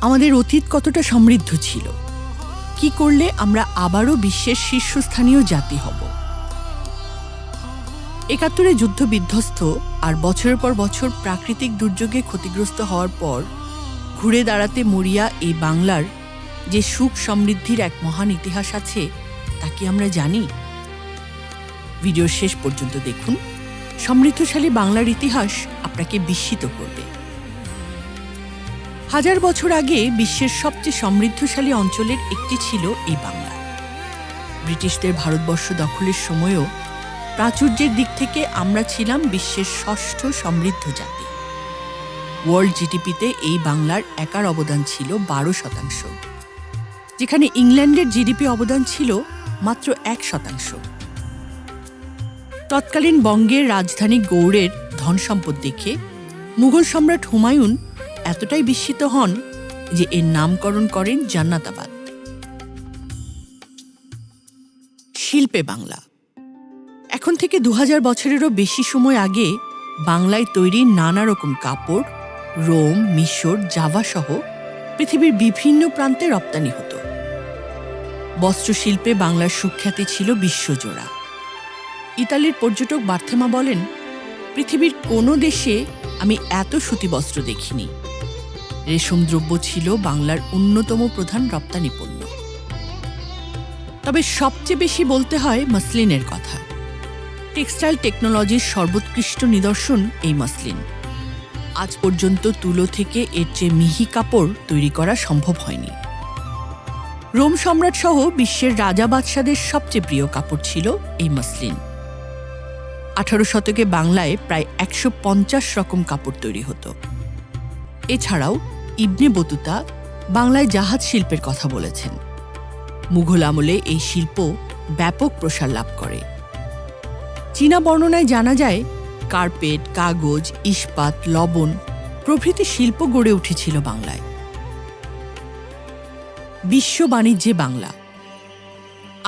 আমাদের অতীত কতটা সমৃদ্ধ ছিল, কি করলে আমরা আবারও বিশ্বের শীর্ষস্থানীয় জাতি হব। ৭১-এ যুদ্ধ বিধ্বস্ত আর বছরের পর বছর প্রাকৃতিক দুর্যোগে ক্ষতিগ্রস্ত হওয়ার পর ঘুরে দাঁড়াতে মরিয়া এই বাংলার যে সুখ সমৃদ্ধির এক মহান ইতিহাস আছে, তা কি আমরা জানি? ভিডিওর শেষ পর্যন্ত দেখুন। সমৃদ্ধশালী বাংলার ইতিহাস আপনাকে বিস্মিত করবে। হাজার বছর আগে বিশ্বের সবচেয়ে সমৃদ্ধশালী অঞ্চলের একটি ছিল এই বাংলা। ব্রিটিশদের ভারতবর্ষ দখলের সময়ও প্রাচুর্যের দিক থেকে আমরা ছিলাম বিশ্বের ষষ্ঠ সমৃদ্ধ জাতি। ওয়ার্ল্ড জিডিপিতে এই বাংলার একার অবদান ছিল 12%, যেখানে ইংল্যান্ডের জিডিপি অবদান ছিল মাত্র 1%। তৎকালীন বঙ্গের রাজধানী গৌড়ের ধনসম্পদ দেখে মুঘল সম্রাট হুমায়ুন এতটাই বিস্মিত হন যে এর নামকরণ করেন জান্নাতাবাদ। শিল্পে বাংলা। এখন থেকে 2000 বছরেরও বেশি সময় আগে বাংলায় তৈরি নানা রকম কাপড় রোম, মিশর, জাভা সহ পৃথিবীর বিভিন্ন প্রান্তে রপ্তানি হতো। বস্ত্রশিল্পে বাংলার সুখ্যাতি ছিল বিশ্বজোড়া। ইতালির পর্যটক বার্থেমা বলেন, পৃথিবীর কোনো দেশে আমি এত সুতি বস্ত্র দেখিনি। রেশম দ্রব্য ছিল বাংলার অন্যতম প্রধান রপ্তানি পণ্য। তবে সবচেয়ে বেশি বলতে হয় মসলিনের কথা। টেক্সটাইল টেকনোলজির সর্বোৎকৃষ্ট নিদর্শন এই মসলিন। আজ পর্যন্ত তুলো থেকে এর চেয়ে মিহি কাপড় তৈরি করা সম্ভব হয়নি। রোম সম্রাট সহ বিশ্বের রাজা বাদশাদের সবচেয়ে প্রিয় কাপড় ছিল এই মসলিন। 18 শতকে বাংলায় প্রায় 150 রকম কাপড় তৈরি হতো। এছাড়াও ইবনে বতুতা বাংলায় জাহাজ শিল্পের কথা বলেছেন। মুঘল আমলে এই শিল্প ব্যাপক প্রসার লাভ করে। চীনা বর্ণনায় জানা যায়, কার্পেট, কাগজ, ইস্পাত, লবণ প্রভৃতি শিল্প গড়ে উঠেছিল বাংলায়। বিশ্ব বাণিজ্যে বাংলা।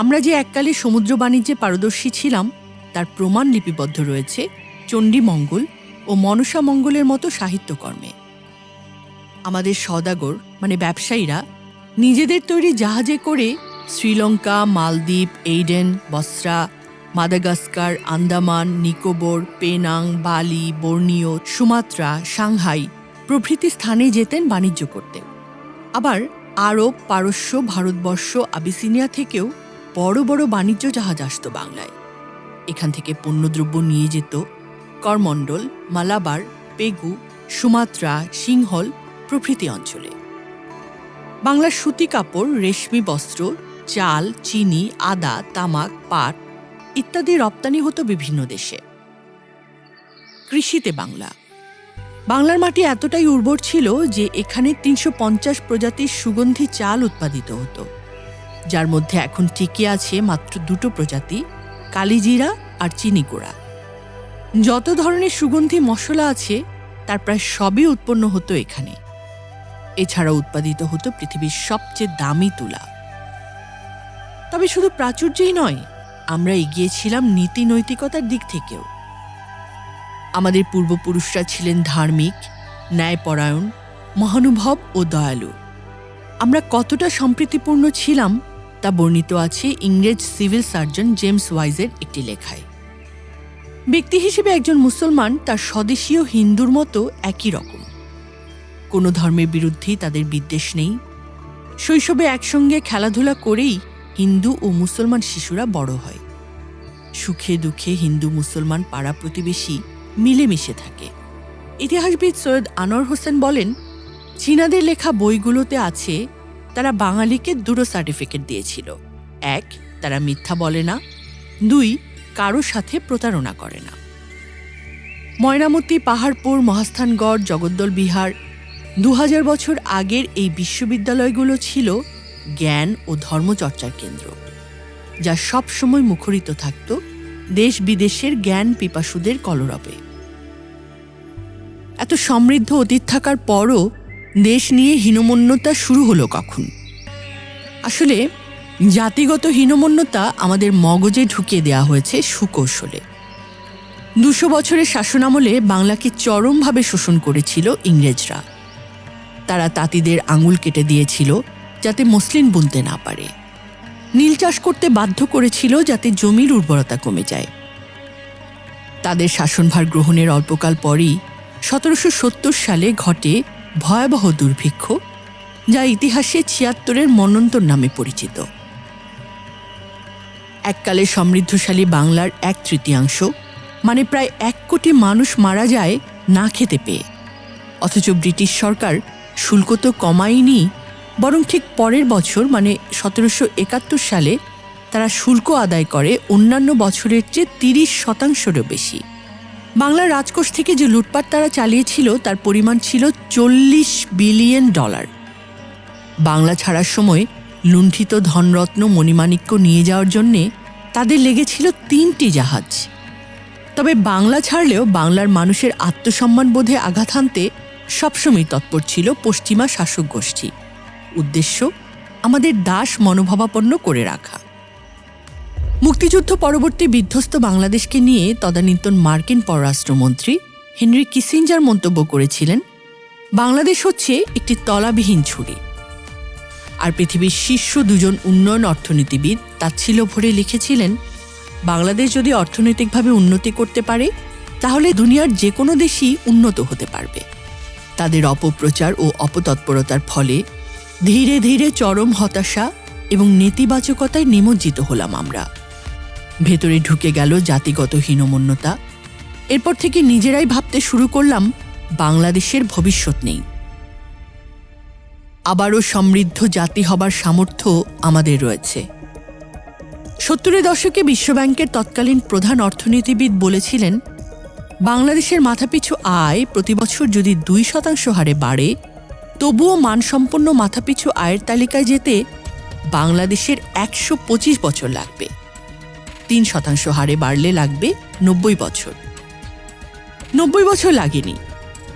আমরা যে এককালে সমুদ্র বাণিজ্যে পারদর্শী ছিলাম তার প্রমাণ লিপিবদ্ধ রয়েছে চণ্ডীমঙ্গল ও মনসা মঙ্গলের মতো সাহিত্যকর্মে। আমাদের সওদাগর মানে ব্যবসায়ীরা নিজেদের তৈরি জাহাজে করে শ্রীলঙ্কা, মালদ্বীপ, এইডেন, বসরা, মাদাগাস্কার, আন্দামান, নিকোবর, পেনাং, বালি, বর্নিও, সুমাত্রা, সাংহাই প্রভৃতি স্থানে যেতেন বাণিজ্য করতে। আবার আরব, পারস্য, ভারতবর্ষ, আবিসিনিয়া থেকেও বড় বড় বাণিজ্য জাহাজ আসত বাংলায়। এখান থেকে পণ্যদ্রব্য নিয়ে যেত করমণ্ডল, মালাবার, পেগু, সুমাত্রা, সিংহল প্রভৃতি অঞ্চলে। বাংলার সুতি কাপড়, রেশমি বস্ত্র, চাল, চিনি, আদা, তামাক, পাট ইত্যাদি রপ্তানি হতো বিভিন্ন দেশে। কৃষিতে বাংলা। বাংলার মাটি এতটাই উর্বর ছিল যে এখানে 350 প্রজাতির সুগন্ধি চাল উৎপাদিত হতো, যার মধ্যে এখন টিকে আছে মাত্র 2টো প্রজাতি, কালিজিরা আর চিনিগুড়া। যত ধরনের সুগন্ধি মশলা আছে তার প্রায় সবই উৎপন্ন হতো এখানে। এছাড়া উৎপাদিত হতো পৃথিবীর সবচেয়ে দামি তুলা। তবে শুধু প্রাচুর্যেই নয়, আমরা এগিয়েছিলাম নীতি নৈতিকতার দিক থেকেও। আমাদের পূর্বপুরুষরা ছিলেন ধার্মিক, ন্যায়পরায়ণ, মহানুভব ও দয়ালু। আমরা কতটা সম্প্রীতিপূর্ণ ছিলাম তা বর্ণিত আছে ইংরেজ সিভিল সার্জন জেমস ওয়াইজের একটি লেখায়। ব্যক্তি হিসেবে একজন মুসলমান তার স্বদেশীয় হিন্দুর মতো একই রকম। কোনো ধর্মের বিরুদ্ধেই তাদের বিদ্বেষ নেই। শৈশবে একসঙ্গে খেলাধুলা করেই হিন্দু ও মুসলমান শিশুরা বড় হয়। সুখে দুঃখে হিন্দু মুসলমান পাড়া প্রতিবেশী মিলেমিশে থাকে। ইতিহাসবিদ সৈয়দ আনোয়ার হোসেন বলেন, চীনাদের লেখা বইগুলোতে আছে তারা বাঙালিকে 2টো সার্টিফিকেট দিয়েছিল। 1, তারা মিথ্যা বলে না। 2, কারো সাথে প্রতারণা করে না। ময়নামতি, পাহাড়পুর, মহাস্থানগড়, জগদ্দল বিহার 2000 বছর আগের এই বিশ্ববিদ্যালয়গুলো ছিল জ্ঞান ও ধর্মচর্চার কেন্দ্র, যা সবসময় মুখরিত থাকত দেশ বিদেশের জ্ঞান পিপাসুদের কলরবে। এত সমৃদ্ধ অতীত থাকার পরও দেশ নিয়ে হীনমন্যতা শুরু হলো কখন? আসলে জাতিগত হীনমন্যতা আমাদের মগজে ঢুকিয়ে দেওয়া হয়েছে সুকৌশলে। 200 বছরের শাসনামলে বাংলাকে চরমভাবে শোষণ করেছিল ইংরেজরা। তারা তাঁতিদের আঙুল কেটে দিয়েছিল যাতে মসলিন বুনতে না পারে। নীল চাষ করতে বাধ্য করেছিল যাতে জমির উর্বরতা কমে যায়। তাদের শাসনভার গ্রহণের অল্পকাল পরই 1770 সালে ঘটে ভয়াবহ দুর্ভিক্ষ, যা ইতিহাসে 76-এর মন্বন্তর নামে পরিচিত। এককালে সমৃদ্ধশালী বাংলার 1/3 মানে প্রায় 1 কোটি মানুষ মারা যায় না খেতে পেয়ে। অথচ ব্রিটিশ সরকার শুল্ক তো কমায়নি, বরং ঠিক পরের বছর মানে 1771 সালে তারা শুল্ক আদায় করে অন্যান্য বছরের চেয়ে 30% বেশি। বাংলার রাজকোষ থেকে যে লুটপাট তারা চালিয়েছিল তার পরিমাণ ছিল $40 বিলিয়ন। বাংলা ছাড়ার সময় লুণ্ঠিত ধনরত্ন মণিমাণিক্য নিয়ে যাওয়ার জন্যে তাদের লেগেছিল 3টি জাহাজ। তবে বাংলা ছাড়লেও বাংলার মানুষের আত্মসম্মানবোধে আঘাত হানতে সবসময় তৎপর ছিল পশ্চিমা শাসক গোষ্ঠী। উদ্দেশ্য আমাদের দাস মনোভাবাপন্ন করে রাখা। মুক্তিযুদ্ধ পরবর্তী বিধ্বস্ত বাংলাদেশকে নিয়ে তদানীন্তন মার্কিন পররাষ্ট্রমন্ত্রী হেনরি কিসিঞ্জার মন্তব্য করেছিলেন, বাংলাদেশ হচ্ছে একটি তলাবিহীন ছুরি। আর পৃথিবীর শীর্ষ 2 উন্নয়ন অর্থনীতিবিদ তাচ্ছিল্য ভরে লিখেছিলেন, বাংলাদেশ যদি অর্থনৈতিকভাবে উন্নতি করতে পারে তাহলে দুনিয়ার যে কোনো দেশই উন্নত হতে পারবে। তাদের অপপ্রচার ও অপতৎপরতার ফলে ধীরে ধীরে চরম হতাশা এবং নেতিবাচকতায় নিমজ্জিত হলাম আমরা। ভেতরে ঢুকে গেল জাতিগত হীনমন্যতা। এরপর থেকে নিজেরাই ভাবতে শুরু করলাম বাংলাদেশের ভবিষ্যৎ নেই। আবারও সমৃদ্ধ জাতি হবার সামর্থ্য আমাদের রয়েছে। 70-এর দশকে বিশ্বব্যাংকের তৎকালীন প্রধান অর্থনীতিবিদ বলেছিলেন, বাংলাদেশের মাথাপিছু আয় প্রতিবছর যদি 2% হারে বাড়ে, তবুও মানসম্পন্ন মাথাপিছু আয়ের তালিকায় যেতে বাংলাদেশের 125 বছর লাগবে। 3% হারে বাড়লে লাগবে 90 বছর। 90 বছর লাগেনি।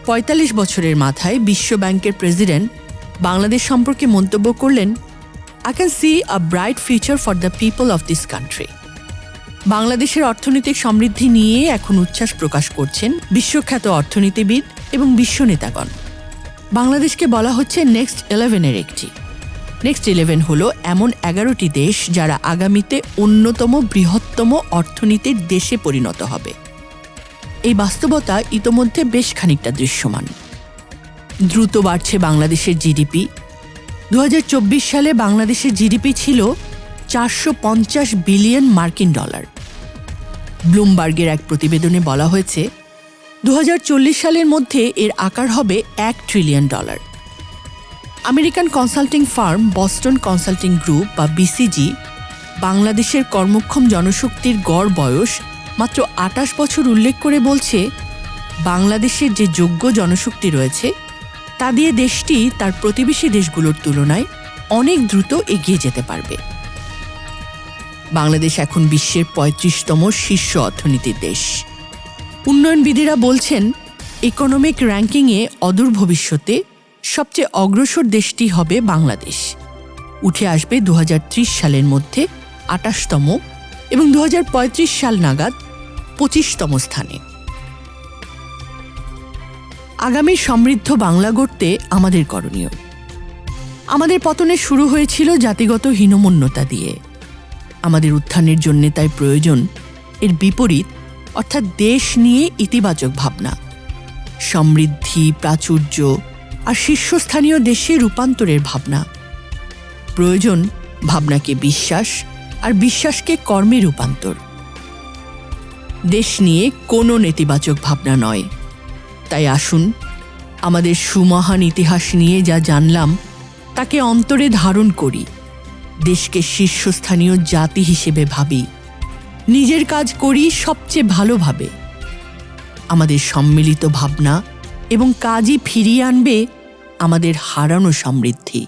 45 বছরের মাথায় বিশ্বব্যাংকের প্রেসিডেন্ট বাংলাদেশ সম্পর্কে মন্তব্য করলেন, I can see a bright future for the people of this country. বাংলাদেশের অর্থনৈতিক সমৃদ্ধি নিয়ে এখন উচ্ছ্বাস প্রকাশ করছেন বিশ্বখ্যাত অর্থনীতিবিদ এবং বিশ্ব নেতাগণ। বাংলাদেশকে বলা হচ্ছে নেক্সট 11-এর একটি। নেক্সট 11 হলো এমন 11টি দেশ যারা আগামীতে অন্যতম বৃহত্তম অর্থনীতির দেশে পরিণত হবে। এই বাস্তবতা ইতোমধ্যে বেশ খানিকটা দৃশ্যমান। দ্রুত বাড়ছে বাংলাদেশের জিডিপি। 2024 সালে বাংলাদেশের জিডিপি ছিল $450 বিলিয়ন। ব্লুমবার্গের এক প্রতিবেদনে বলা হয়েছে 2040 সালের মধ্যে এর আকার হবে $1 trillion. American consulting farm Boston consulting group বা বিসিজি বাংলাদেশের কর্মক্ষম জনশক্তির গড় বয়স মাত্র 28 বছর উল্লেখ করে বলছে, বাংলাদেশের যে যোগ্য জনশক্তি রয়েছে তা দিয়ে দেশটি তার প্রতিবেশী দেশগুলোর তুলনায় অনেক দ্রুত এগিয়ে যেতে পারবে। বাংলাদেশ এখন বিশ্বের 35তম শীর্ষ অর্থনীতির দেশ। উন্নয়নবিদেরা বলছেন, ইকোনমিক র্যাঙ্কিংয়ে অদূর ভবিষ্যতে সবচেয়ে অগ্রসর দেশটি হবে বাংলাদেশ। উঠে আসবে 2030 সালের মধ্যে 28তম এবং 2035 সাল নাগাদ 25তম স্থানে। আগামী সমৃদ্ধ বাংলা গড়তে আমাদের করণীয়। আমাদের পতনে শুরু হয়েছিল জাতিগত হীনমন্যতা দিয়ে। আমাদের উত্থানের জন্য তাই প্রয়োজন এর বিপরীত, অর্থাৎ দেশ নিয়ে ইতিবাচক ভাবনা, সমৃদ্ধি, প্রাচুর্য আর শীর্ষস্থানীয় দেশে রূপান্তরের ভাবনা। প্রয়োজন ভাবনাকে বিশ্বাস আর বিশ্বাসকে কর্মে রূপান্তর। দেশ নিয়ে কোনো নেতিবাচক ভাবনা নয়। তাই আসুন আমাদের সুমহান ইতিহাস নিয়ে যা জানলাম তাকে অন্তরে ধারণ করি, দেশকে শীর্ষস্থানীয় জাতি হিসেবে ভাবি, নিজের কাজ করি সবচেয়ে ভালোভাবে। আমাদের সম্মিলিত ভাবনা এবং কাজই ফিরিয়ে আনবে আমাদের হারানো সমৃদ্ধি।